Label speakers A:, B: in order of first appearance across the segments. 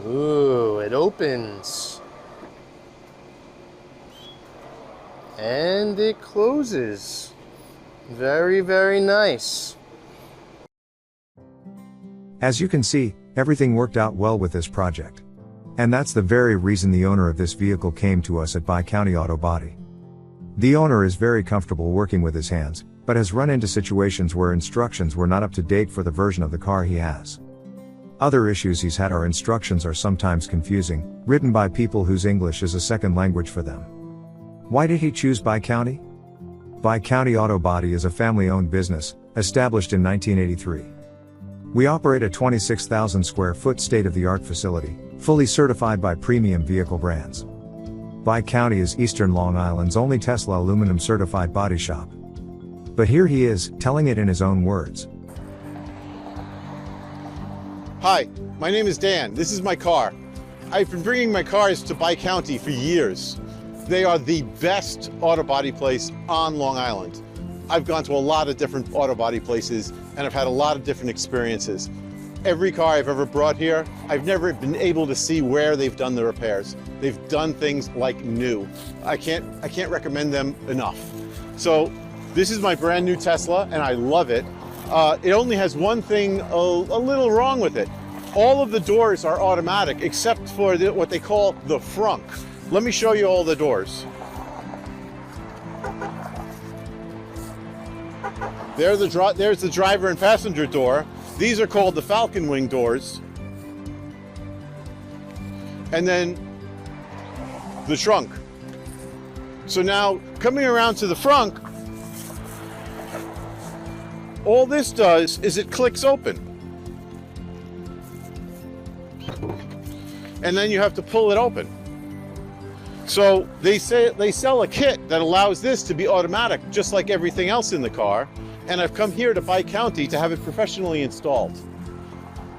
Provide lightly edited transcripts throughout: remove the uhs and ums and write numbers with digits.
A: Ooh, it opens. And it closes. Very, very nice.
B: As you can see, everything worked out well with this project. And that's the very reason the owner of this vehicle came to us at Bi-County Auto Body. The owner is very comfortable working with his hands, but has run into situations where instructions were not up to date for the version of the car he has. Other issues he's had are instructions are sometimes confusing, written by people whose English is a second language for them. Why did he choose Bi-County? Bi-County Auto Body is a family-owned business, established in 1983. We operate a 26,000 square foot state-of-the-art facility, fully certified by premium vehicle brands. Bi-County is Eastern Long Island's only Tesla aluminum certified body shop. But here he is, telling it in his own words.
C: Hi, my name is Dan. This is my car. I've been bringing my cars to Bi-County for years. They are the best auto body place on Long Island. I've gone to a lot of different auto body places and I've had a lot of different experiences. Every car I've ever brought here, I've never been able to see where they've done the repairs. They've done things like new. I can't recommend them enough. So this is my brand new Tesla and I love it. It only has one thing a little wrong with it. All of the doors are automatic except for what they call the Frunk. Let me show you all the doors. There's the driver and passenger door. These are called the Falcon Wing doors. And then the trunk. So now coming around to the Frunk, all this does is it clicks open. And then you have to pull it open. So they sell a kit that allows this to be automatic, just like everything else in the car. And I've come here to Bi-County to have it professionally installed.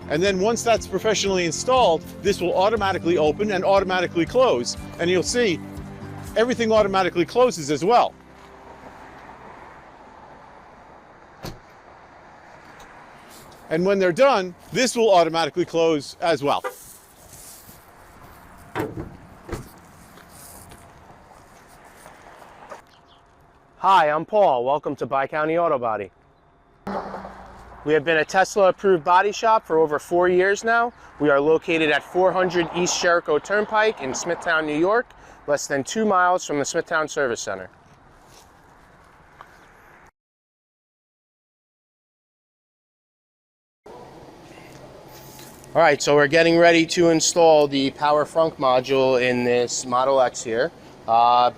C: And then once that's professionally installed, this will automatically open and automatically close. And you'll see everything automatically closes as well. And when they're done, this will automatically close as well.
A: Hi, I'm Paul. Welcome to Bi-County Auto Body. We have been a Tesla approved body shop for over 4 years now. We are located at 400 East Jericho Turnpike in Smithtown, New York, less than 2 miles from the Smithtown Service Center. All right, so we're getting ready to install the Power Frunk module in this Model X here.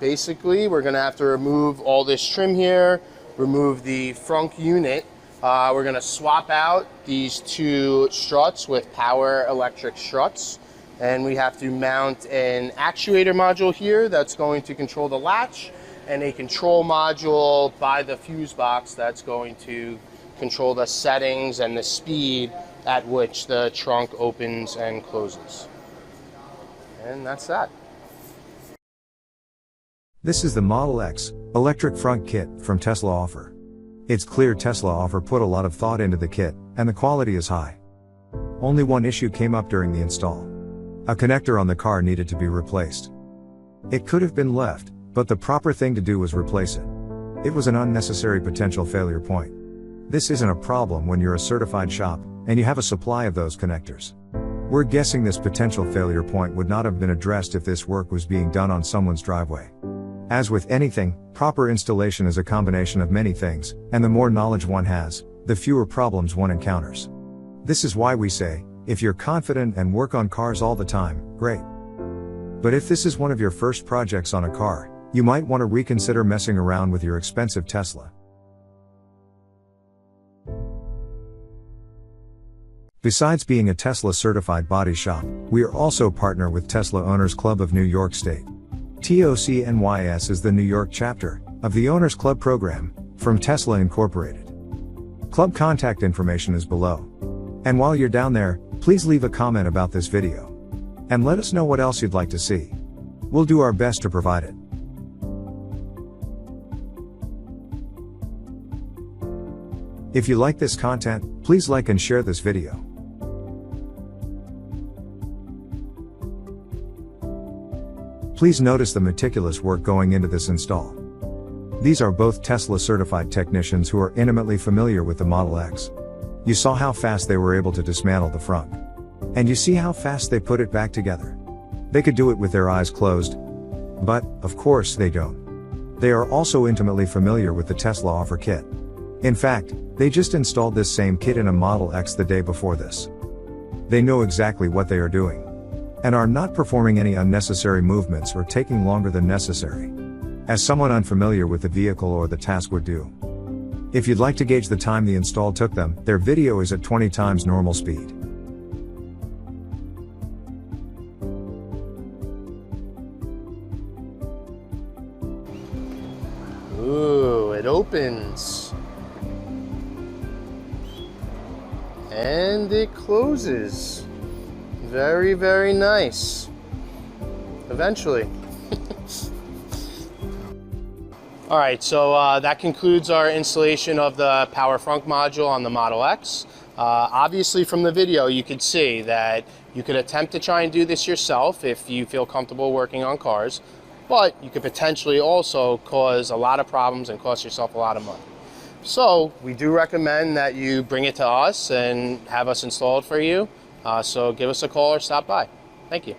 A: Basically, we're gonna have to remove all this trim here, remove the Frunk unit. We're gonna swap out these two struts with power electric struts. And we have to mount an actuator module here that's going to control the latch, and a control module by the fuse box that's going to control the settings and the speed at which the trunk opens and closes. And that's that.
B: This is the Model X electric front kit from Tesla Offer. It's clear Tesla Offer put a lot of thought into the kit, and the quality is high. Only one issue came up during the install. A connector on the car needed to be replaced. It could have been left, but the proper thing to do was replace it. It was an unnecessary potential failure point. This isn't a problem when you're a certified shop, and you have a supply of those connectors. We're guessing this potential failure point would not have been addressed if this work was being done on someone's driveway. As with anything, proper installation is a combination of many things, and the more knowledge one has, the fewer problems one encounters. This is why we say, if you're confident and work on cars all the time, great. But if this is one of your first projects on a car, you might want to reconsider messing around with your expensive Tesla. Besides being a Tesla certified body shop, we are also partner with Tesla Owners Club of New York State. TOCNYS is the New York chapter of the Owners Club program from Tesla Incorporated. Club contact information is below. And while you're down there, please leave a comment about this video. And let us know what else you'd like to see. We'll do our best to provide it. If you like this content, please like and share this video. Please notice the meticulous work going into this install. These are both Tesla certified technicians who are intimately familiar with the Model X. You saw how fast they were able to dismantle the frunk. And you see how fast they put it back together. They could do it with their eyes closed. But, of course, they don't. They are also intimately familiar with the Tesla Offer kit. In fact, they just installed this same kit in a Model X the day before this. They know exactly what they are doing. And are not performing any unnecessary movements or taking longer than necessary, as someone unfamiliar with the vehicle or the task would do. If you'd like to gauge the time the install took them, their video is at 20 times normal speed.
A: Ooh, it opens. And it closes. Very, very nice. Eventually. All right, so that concludes our installation of the Power Frunk module on the Model X. Obviously from the video, you could see that you could attempt to try and do this yourself if you feel comfortable working on cars, but you could potentially also cause a lot of problems and cost yourself a lot of money. So we do recommend that you bring it to us and have us install it for you. So give us a call or stop by. Thank you.